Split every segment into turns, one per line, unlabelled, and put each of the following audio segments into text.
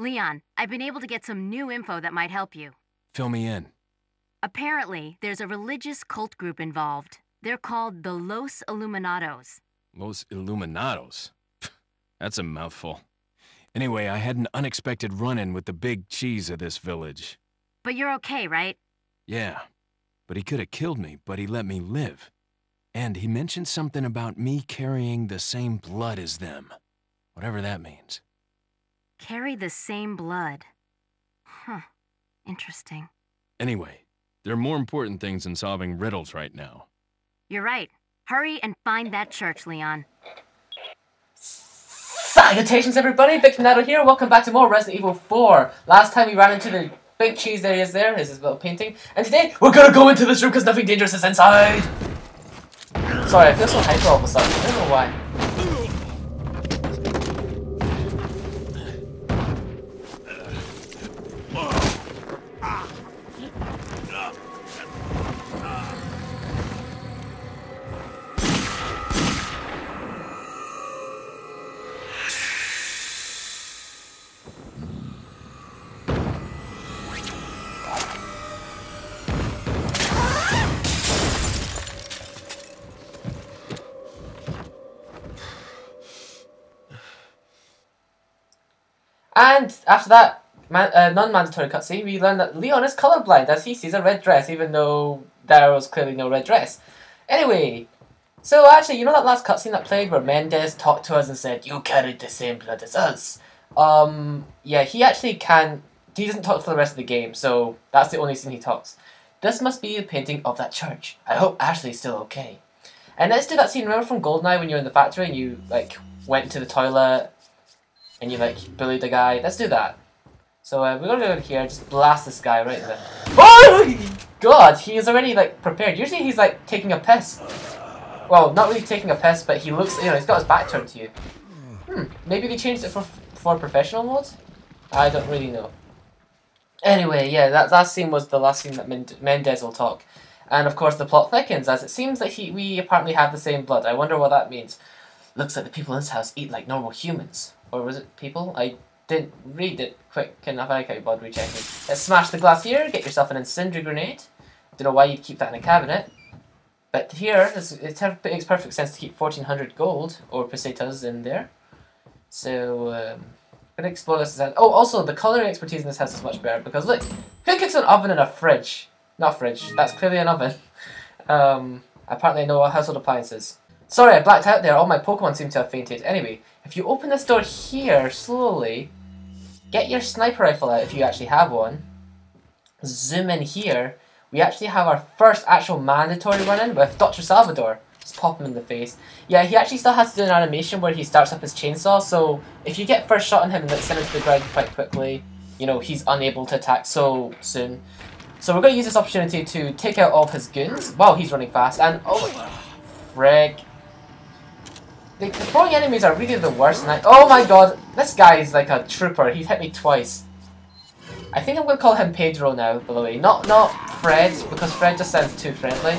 Leon, I've been able to get some new info that might help you.
Fill me in.
Apparently, there's a religious cult group involved. They're called the Los Illuminados.
Los Illuminados? That's a mouthful. Anyway, I had an unexpected run-in with the big cheese of this village.
But you're okay, right?
Yeah, but he could have killed me, but he let me live. And he mentioned something about me carrying the same blood as them. Whatever that means.
Carry the same blood. Huh. Interesting.
Anyway, there are more important things than solving riddles right now.
You're right. Hurry and find that church, Leon.
Salutations everybody, Victor Nato here, welcome back to more Resident Evil 4. Last time we ran into the big cheese there he is there, his little painting. And today, we're gonna go into this room because nothing dangerous is inside! Sorry, I feel so hyper all of a sudden, I don't know why. And after that non-mandatory cutscene, we learn that Leon is colorblind as he sees a red dress, even though there was clearly no red dress. Anyway, so actually, you know that last cutscene that played where Mendez talked to us and said, "You carried the same blood as us." Yeah, he actually can't. He doesn't talk for the rest of the game, so that's the only scene he talks. This must be a painting of that church. I hope Ashley's still okay. And let's do that scene. Remember from GoldenEye when you were in the factory and you like went to the toilet and you like bullied the guy? Let's do that. So we're gonna go in here and just blast this guy right there. Oh god, he is already like prepared. Usually he's like taking a piss. Well, not really taking a piss, but he looks, you know, he's got his back turned to you. Maybe they changed it for professional mode? I don't really know. Anyway, yeah, that scene was the last scene that Mendez will talk. And of course the plot thickens as it seems that we apparently have the same blood. I wonder what that means. Looks like the people in this house eat like normal humans. Or was it people? I didn't read it quick enough. I can't bother rechecking. Let's smash the glass here, get yourself an incendiary grenade. Don't know why you'd keep that in a cabinet. But here, it makes perfect sense to keep 1400 gold, or pesetas, in there. So, I'm gonna explore this. Oh, also, the colouring expertise in this house is much better, because look, who cooks an oven in a fridge? Not fridge, that's clearly an oven. Apparently I know household appliances. Sorry, I blacked out there, all my Pokemon seem to have fainted. Anyway, if you open this door here, slowly, get your sniper rifle out if you actually have one. Zoom in here. We actually have our first actual mandatory run-in with Dr. Salvador. Just pop him in the face. Yeah, he actually still has to do an animation where he starts up his chainsaw, so if you get first shot on him and send him to the ground quite quickly, you know, he's unable to attack so soon. So we're going to use this opportunity to take out all of his goons. Wow, he's running fast, and oh, frig. The throwing enemies are really the worst, and oh my god, this guy is like a trooper. He's hit me twice. I think I'm going to call him Pedro now, by the way. Not Fred, because Fred just sounds too friendly.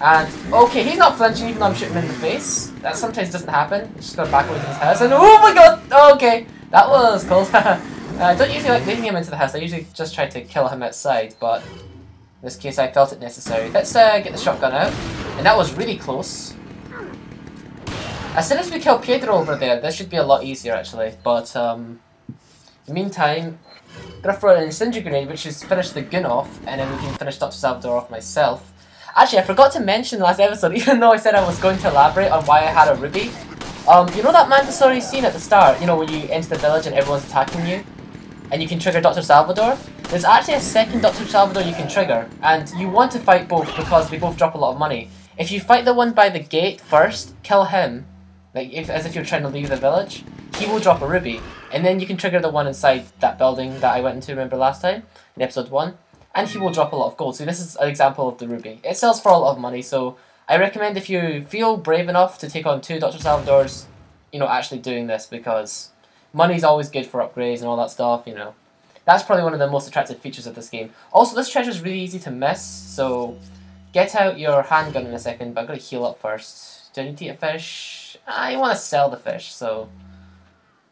And, okay, he's not flinching even though I'm shooting him in the face. That sometimes doesn't happen. He's just going back away to his house, and oh my god, okay, that was close. I don't usually like leading him into the house. I usually just try to kill him outside, but in this case I felt it necessary. Let's get the shotgun out. And that was really close. As soon as we kill Pedro over there, this should be a lot easier actually. But in the meantime, I'm gonna throw an incendiary grenade, which is finish the gun off, and then we can finish Dr. Salvador off myself. Actually, I forgot to mention last episode, even though I said I was going to elaborate on why I had a ruby. You know that mandatory scene at the start, you know, when you enter the village and everyone's attacking you? And you can trigger Dr. Salvador? There's actually a second Dr. Salvador you can trigger, and you want to fight both because they both drop a lot of money. If you fight the one by the gate first, kill him, like as if you're trying to leave the village, he will drop a ruby. And then you can trigger the one inside that building that I went into, remember last time, in episode 1, and he will drop a lot of gold. So this is an example of the ruby. It sells for a lot of money, so I recommend if you feel brave enough to take on 2 Dr. Salvadors, you know, actually doing this, because money's always good for upgrades and all that stuff, you know. That's probably one of the most attractive features of this game. Also, this treasure is really easy to miss, so get out your handgun in a second, but I've got to heal up first. Do I need to eat a fish? I want to sell the fish, so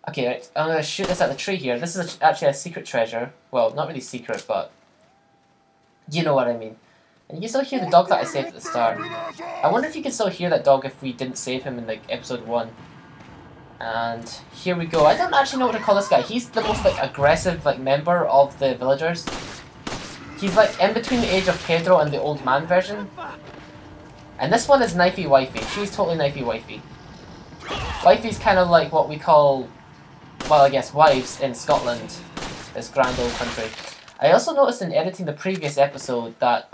Okay, right, I'm gonna shoot this at the tree here. This is actually a secret treasure. Well, not really secret, but you know what I mean. And you can still hear the dog that I saved at the start. I wonder if you can still hear that dog if we didn't save him in like episode 1. And here we go. I don't actually know what to call this guy. He's the most like aggressive like member of the villagers. He's like in between the age of Pedro and the old man version. And this one is Knifey Wifey. She's totally Knifey Wifey. Wifey's kind of like what we call, well, I guess wives in Scotland, this grand old country. I also noticed in editing the previous episode that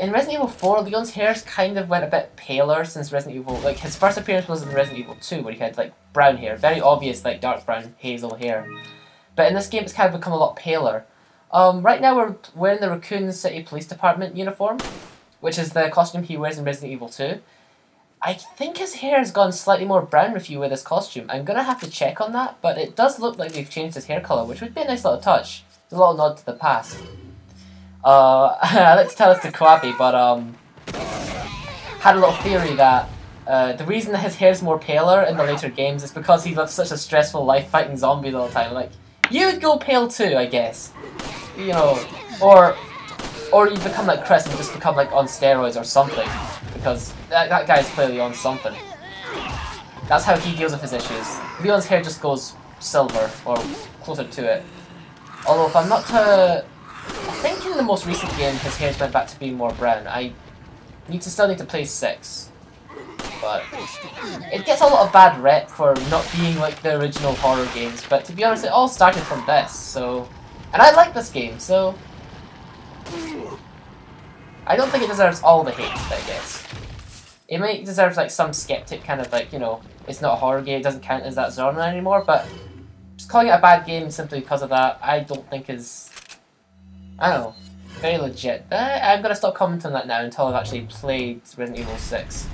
in Resident Evil 4, Leon's hair's kind of went a bit paler since Resident Evil, like his first appearance was in Resident Evil 2 where he had like brown hair, very obvious like dark brown hazel hair. But in this game it's kind of become a lot paler. Right now we're wearing the Raccoon City Police Department uniform, which is the costume he wears in Resident Evil 2. I think his hair has gone slightly more brown if you wear this costume. I'm gonna have to check on that, but it does look like they've changed his hair colour, which would be a nice little touch. It's a little nod to the past. I like to tell this to Kwabi, but had a little theory that the reason that his hair's more paler in the later games is because he lived such a stressful life fighting zombies all the time. Like, you would go pale too, I guess. You know, or you become like Chris and just become like on steroids or something, because that guy's clearly on something. That's how he deals with his issues. Leon's hair just goes silver, or closer to it. Although if I'm not I think in the most recent game his hair's went back to being more brown. I still need to play 6. But it gets a lot of bad rep for not being like the original horror games, but to be honest it all started from this, so... And I like this game, so... I don't think it deserves all the hate that it gets. It might deserve like some skeptic kind of like, you know, it's not a horror game, it doesn't count as that genre anymore, but just calling it a bad game simply because of that, I don't think is... I don't know, very legit. I'm gonna stop commenting on that now until I've actually played Resident Evil 6.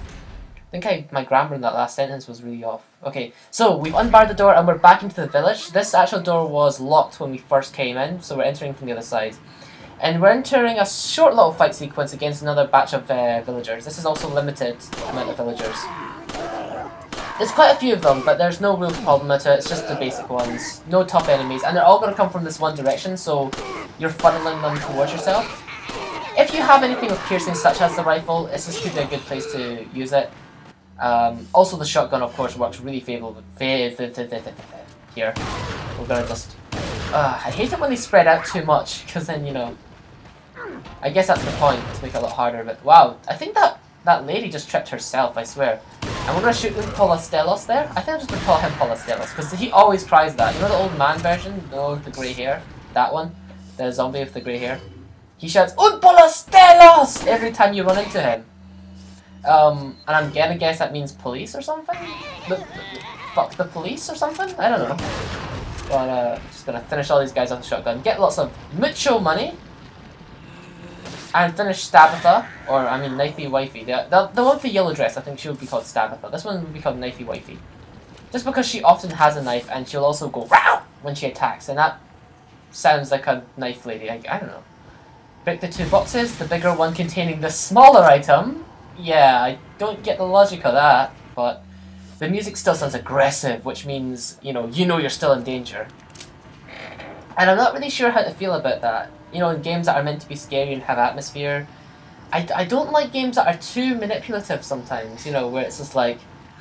I think my grammar in that last sentence was really off. Okay, so we've unbarred the door and we're back into the village. This actual door was locked when we first came in, so we're entering from the other side. And we're entering a short little fight sequence against another batch of villagers. This is also limited amount of villagers. There's quite a few of them, but there's no real problem with it. It's just the basic ones. No top enemies, and they're all going to come from this one direction, so you're funneling them towards yourself. If you have anything with piercing, such as the rifle, this could be a good place to use it. Also the shotgun, of course, works really favorably here. We're gonna just... I hate it when they spread out too much, because then, you know... I guess that's the point, to make it a lot harder, but wow, I think that lady just tripped herself, I swear. And we're gonna shoot Polastelos there. I think I'm just gonna call him Polastelos, because he always cries that. You know the old man version? No, the grey hair? That one? The zombie with the grey hair? He shouts, Un Polastelos! Every time you run into him. And I'm gonna guess that means police or something? Fuck the police or something? I don't know. But just gonna finish all these guys off the shotgun. Get lots of mucho money. And finish Stabitha, or I mean Knifey Wifey. The one with the yellow dress, I think she would be called Stabitha. This one would be called Knifey Wifey. Just because she often has a knife and she'll also go ROW when she attacks, and that sounds like a knife lady. I don't know. Break the 2 boxes, the bigger one containing the smaller item. Yeah, I don't get the logic of that, but the music still sounds aggressive, which means, you know you're still in danger. And I'm not really sure how to feel about that. You know, in games that are meant to be scary and have atmosphere, I don't like games that are too manipulative sometimes, you know, where it's just like,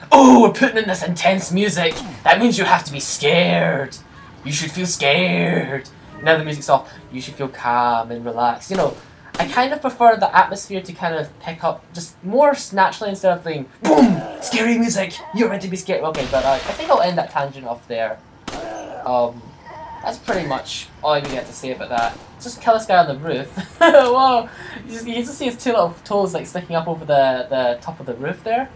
oh, we're putting in this intense music, that means you have to be scared. You should feel scared. Now the music's off, you should feel calm and relaxed, you know. I kind of prefer the atmosphere to kind of pick up just more naturally instead of being boom, scary music, you're meant to be scared. Okay, but I think I'll end that tangent off there. That's pretty much all I really have to say about that. Just kill this guy on the roof. Whoa! You just see his 2 little toes like sticking up over the top of the roof there.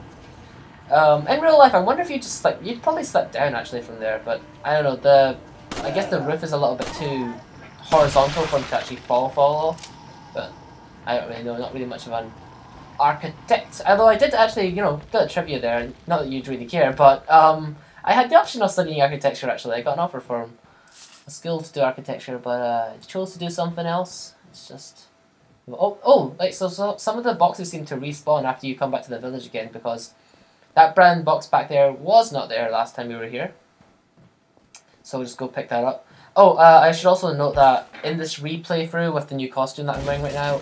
In real life, I wonder if you just like you'd probably slip down actually from there, but I don't know. I guess the roof is a little bit too horizontal for him to actually fall off. But I don't really know. Not really much of an architect. Although I did actually, you know, got a trivia there. Not that you'd really care, but I had the option of studying architecture actually. I got an offer from a school to do architecture, but I chose to do something else. It's just... Oh, like, so some of the boxes seem to respawn after you come back to the village again, because That brown box back there was not there last time we were here. So we'll just go pick that up. Oh, I should also note that in this replay through with the new costume that I'm wearing right now,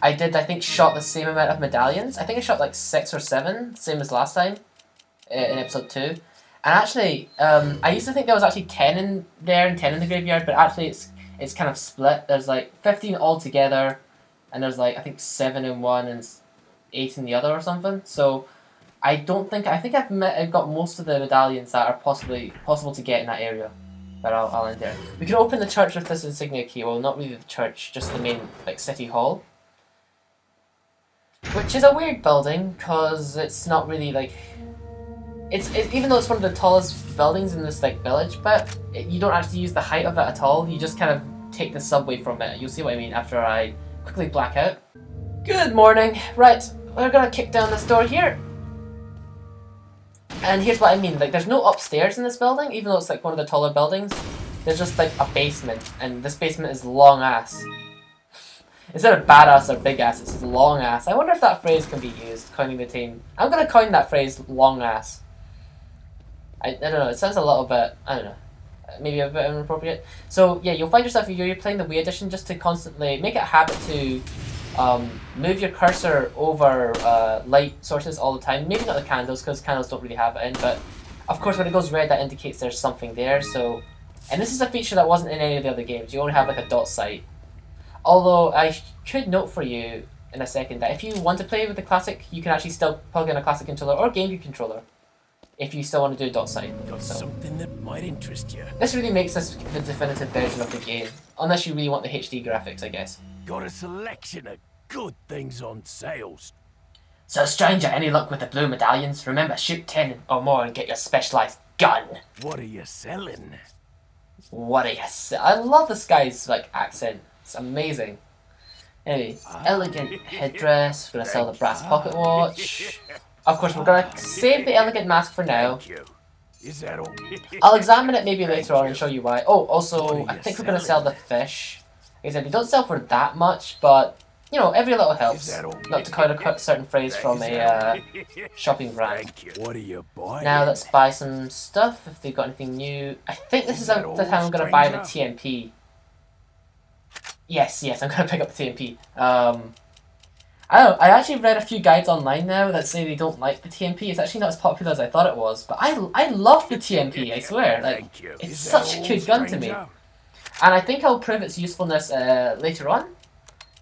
I think, shot the same amount of medallions. I think I shot like 6 or 7, same as last time in episode 2. And actually, I used to think there was actually 10 in there and 10 in the graveyard, but actually it's kind of split. There's like 15 altogether, and there's like, I think 7 in one and 8 in the other or something. So I think I've got most of the medallions that are possible to get in that area. But I'll end there. We can open the church with this insignia key. Well, not really the church, just the main like city hall. Which is a weird building, because it's not really like... Even though it's one of the tallest buildings in this like village, but you don't actually use the height of it at all. You just kind of take the subway from it. You'll see what I mean after I quickly black out. Good morning. Right, we're gonna kick down this door here. And here's what I mean, like there's no upstairs in this building, even though it's like one of the taller buildings. There's just like a basement, and this basement is long ass. Instead of badass or big ass, it's long ass. I wonder if that phrase can be used, coining the team. I'm gonna coin that phrase, long ass. I don't know, it sounds a little bit, I don't know, maybe a bit inappropriate. So yeah, you'll find yourself, if you're playing the Wii edition, just to constantly make it a habit to move your cursor over light sources all the time. Maybe not the candles, because candles don't really have it in, but of course when it goes red that indicates there's something there. So, and this is a feature that wasn't in any of the other games. You only have like a dot sight. Although I could note for you in a second that if you want to play with the classic, you can actually still plug in a classic controller or GameCube controller if you still want to do a dot sight.
Got
So
something that might interest you.
this really makes this the definitive version of the game, unless you really want the HD graphics, I guess.
Got a selection of good things on sales.
So stranger, any luck with the blue medallions? Remember, shoot 10 or more and get your specialized gun.
What are you selling?
What are you I love this guy's like accent. It's amazing. Anyway, elegant headdress. We're gonna sell the brass pocket watch. Of course, we're gonna save the elegant mask for now.
Thank you. Is that all?
I'll examine it maybe later on and show you why. Oh, also, I think we're gonna sell the fish. Like I said, they don't sell for that much, but you know, every little helps. Not to quote a certain phrase from a shopping brand.
Thank you. What are you buying?
Now let's buy some stuff if they've got anything new. I think this is the time I'm gonna buy the TMP. Yes, I'm gonna pick up the TMP. I don't know, I actually read a few guides online now that say they don't like the TMP. It's actually not as popular as I thought it was, but I love the TMP, I swear. Like, it's such a good gun to me. And I think I'll prove its usefulness later on,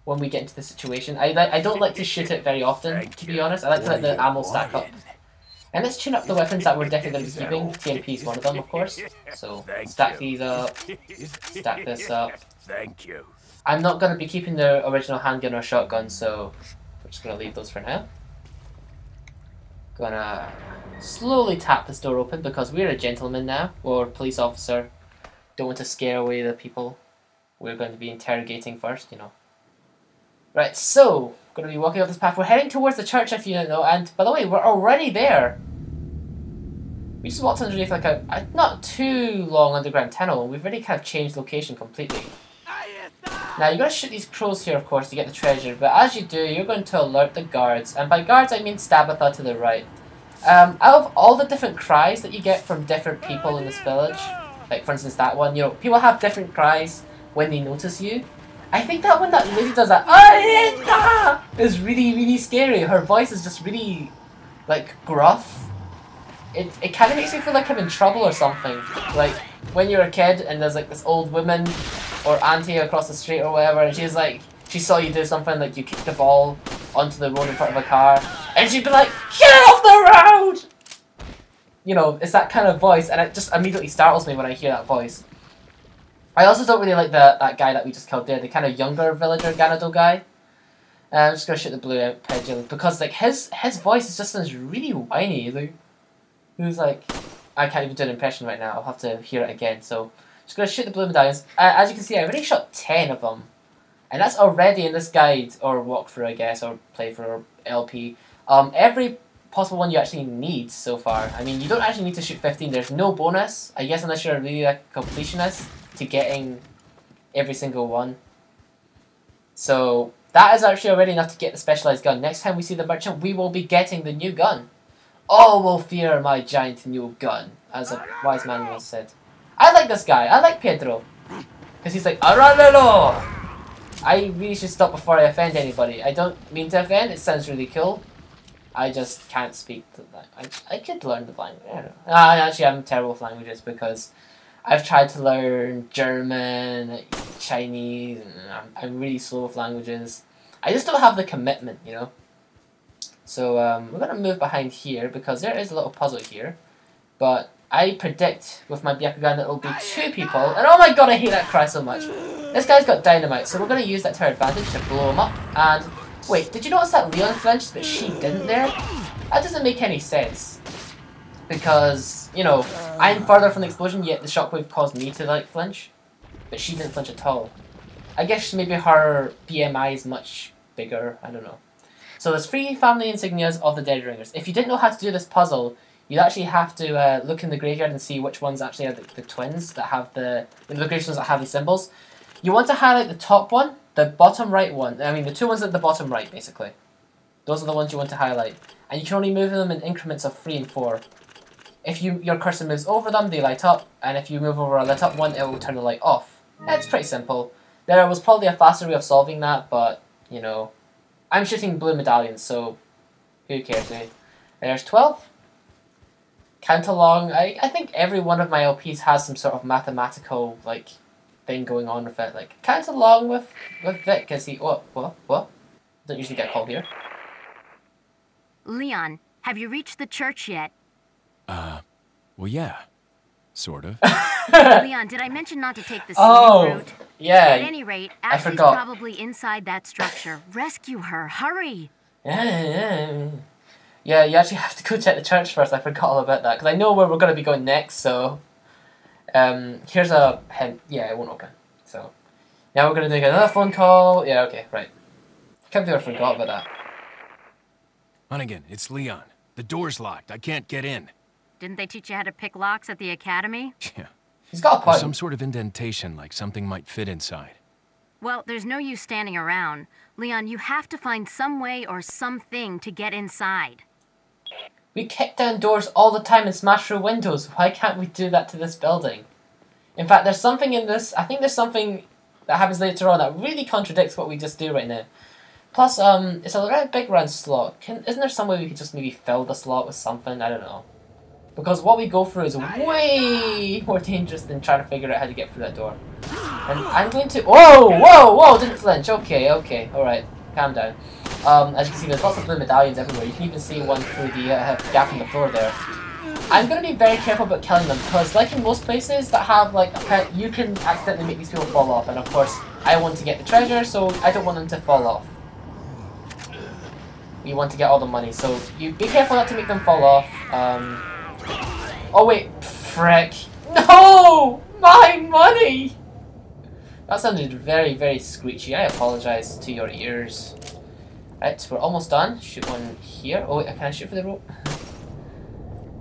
when we get into the situation. I don't like to shoot it very often, to be honest. I like to let the ammo stack up. And let's tune up the weapons that we're definitely going to be keeping. TMP is one of them, of course. So, stack these up, stack this up.
Thank you.
I'm not going to be keeping the original handgun or shotgun, so we're just going to leave those for now. Gonna slowly tap this door open because we're a gentleman now, or police officer. Don't want to scare away the people we're going to be interrogating first, you know. Right, so, going to be walking up this path. We're heading towards the church, if you don't know, and by the way, we're already there. We just walked underneath like a not too long underground tunnel, and we've already kind of changed location completely. Now, you're going to shoot these crows here, of course, to get the treasure, but as you do, you're going to alert the guards, and by guards, I mean Stabatha to the right. Out of all the different cries that you get from different people in this village, like, for instance, that one, you know, people have different cries when they notice you. I think that one that lady does that, Ayeta, is really, really scary. Her voice is just really, like, gruff. It kind of makes me feel like I'm in trouble or something. Like, when you're a kid and there's, like, this old woman or auntie across the street or whatever, and she's like, she saw you do something, like you kicked the ball onto the road in front of a car, and she'd be like, get off the road! You know, it's that kind of voice, and it just immediately startles me when I hear that voice. I also don't really like that guy that we just killed there, the kind of younger villager Ganado guy. I'm just gonna shoot the blue pigeon because like his voice is just sounds really whiny. Like, he's like, I can't even do an impression right now. I'll have to hear it again. So just gonna shoot the blue medallions. As you can see, I already shot 10 of them, and that's already in this guide or walkthrough, I guess, or playthrough or LP. Every possible one you actually need so far. I mean, you don't actually need to shoot 15. There's no bonus, I guess, unless you're really like a completionist to getting every single one. So that is actually already enough to get the specialized gun. Next time we see the merchant, we will be getting the new gun. all will fear my giant new gun, as a wise man once said. I like this guy. I like Pedro. Because he's like, Aralelo! I really should stop before I offend anybody. I don't mean to offend, it sounds really cool. I just can't speak to that. I could learn the language. I don't know. Actually, I'm terrible with languages because I've tried to learn German, Chinese, and I'm really slow with languages. I just don't have the commitment, you know? So, we're going to move behind here because there is a little puzzle here. But I predict with my Byakugan that it'll be 2 people. And oh my god, I hate that cry so much. This guy's got dynamite, so we're going to use that to our advantage to blow him up. And wait, did you notice that Leon flinched but she didn't there? That doesn't make any sense. Because, you know, I'm further from the explosion, yet the shockwave caused me to, like, flinch. But she didn't flinch at all. I guess maybe her BMI is much bigger, I don't know. So there's 3 family insignias of the Dead Ringers. If you didn't know how to do this puzzle, you'd actually have to look in the graveyard and see which ones actually are the twins that have the gravestones that have the symbols. You want to highlight the top one, the bottom right one. I mean, the 2 ones at the bottom right, basically. Those are the ones you want to highlight. And you can only move them in increments of 3 and 4. If your cursor moves over them, they light up. And if you move over a lit up one, it will turn the light off. It's pretty simple. There was probably a faster way of solving that, but, you know, I'm shooting blue medallions, so who cares, eh? There's 12. Count along. I think every one of my LPs has some sort of mathematical, like, thing going on with it. Like, count along with Vic, because he... What? Don't usually get called here.
Leon, have you reached the church yet?
Well, yeah. Sort of.
Leon, did I mention not to take the scenic route?
Yeah.
At any rate,
I
Ashley's
forgot.
probably inside that structure. Rescue her. Hurry.
Yeah, you actually have to go check the church first. I forgot all about that. Because I know where we're going to be going next, so... here's a hint. Yeah, it won't open. So, now we're going to do another phone call. Yeah, okay, right. Can't believe I forgot about that.
Hunnigan, it's Leon. The door's locked. I can't get in.
Didn't they teach you how to pick locks at the academy?
Yeah.
He's got a
There's
point.
some sort of indentation, like something might fit inside.
Well, there's no use standing around. Leon, you have to find some way or something to get inside.
We kick down doors all the time and smash through windows. Why can't we do that to this building? In fact, there's something in this... I think there's something that happens later on that really contradicts what we just do right now. Plus, it's a very big round slot. Isn't there some way we could just maybe fill the slot with something? I don't know. Because what we go through is way more dangerous than trying to figure out how to get through that door. And I'm going to... Whoa! Didn't flinch. Okay, alright. Calm down. As you can see, there's lots of blue medallions everywhere. You can even see one through the gap in the floor there. I'm going to be very careful about killing them, because like in most places that have, like, a pet, you can accidentally make these people fall off. And of course, I want to get the treasure, so I don't want them to fall off. We want to get all the money, so you be careful not to make them fall off. Oh wait, frick. No! My money! That sounded very, very screechy. I apologize to your ears. Right, we're almost done. Shoot one here. Oh wait, can I shoot for the rope?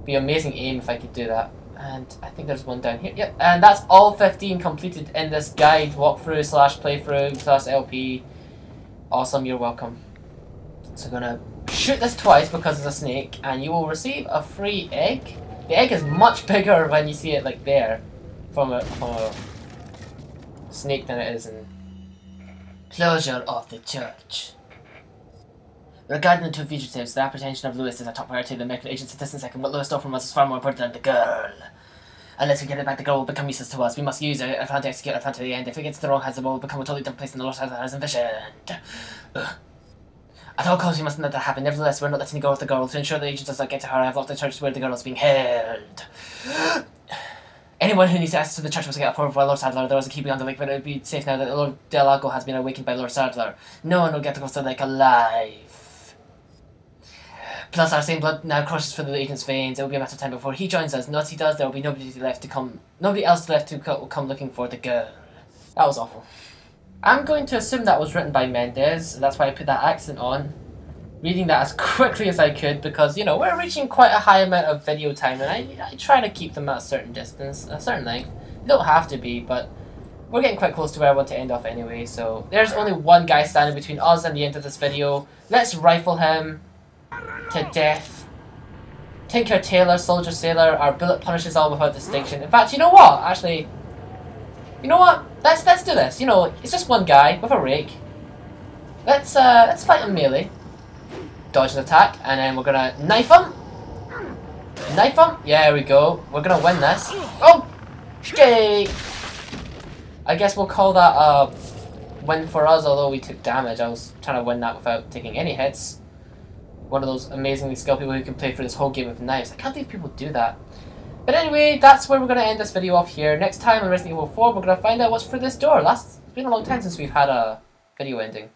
Be amazing aim if I could do that. And I think there's one down here. Yep, and that's all 15 completed in this guide, walkthrough slash playthrough slash LP. Awesome, you're welcome. So I'm gonna shoot this twice because it's a snake, and you will receive a free egg. The egg is much bigger when you see it like there, from a snake than it is in closure of the church. Regarding the 2 fugitives, the apprehension of Lewis is a top priority. The American agent's a distant second. What Lewis stole from us is far more important than the girl. Unless we get it back, the girl will become useless to us. We must use our plan to execute our plan to the end. If it gets to the wrong hands, the world will become a totally different place than the Lord has envisioned. At all costs, we mustn't let that happen. Nevertheless, we're not letting go of the girl. To ensure the agent does not get to her, I have locked the church where the girl is being held. Anyone who needs access to the church must get approved by Lord Sadler. There was a key beyond the lake, but it would be safe now that Lord Delago has been awakened by Lord Sadler. No one will get to cross the lake alive. Plus, our same blood now crushes through the agent's veins. It will be a matter of time before he joins us. Once he does, there will be nobody else left to come looking for the girl. That was awful. I'm going to assume that was written by Mendez. That's why I put that accent on. Reading that as quickly as I could because, you know, we're reaching quite a high amount of video time and I try to keep them at a certain distance, a certain length. They don't have to be, but we're getting quite close to where I want to end off anyway, so there's only one guy standing between us and the end of this video. Let's rifle him to death. Tinker, Tailor, Soldier, Sailor, our bullet punishes all without distinction. In fact, you know what? Actually, you know what? Let's do this. You know, it's just one guy with a rake. Let's fight him melee. Dodge an attack, and then we're gonna knife him. Knife him. Yeah, there we go. We're gonna win this. Oh, yay! I guess we'll call that a win for us. Although we took damage, I was trying to win that without taking any hits. One of those amazingly skilled people who can play for this whole game with knives. I can't believe people do that. But anyway, that's where we're going to end this video off here. Next time on Resident Evil 4, we're going to find out what's for this door. It's been a long time since we've had a video ending.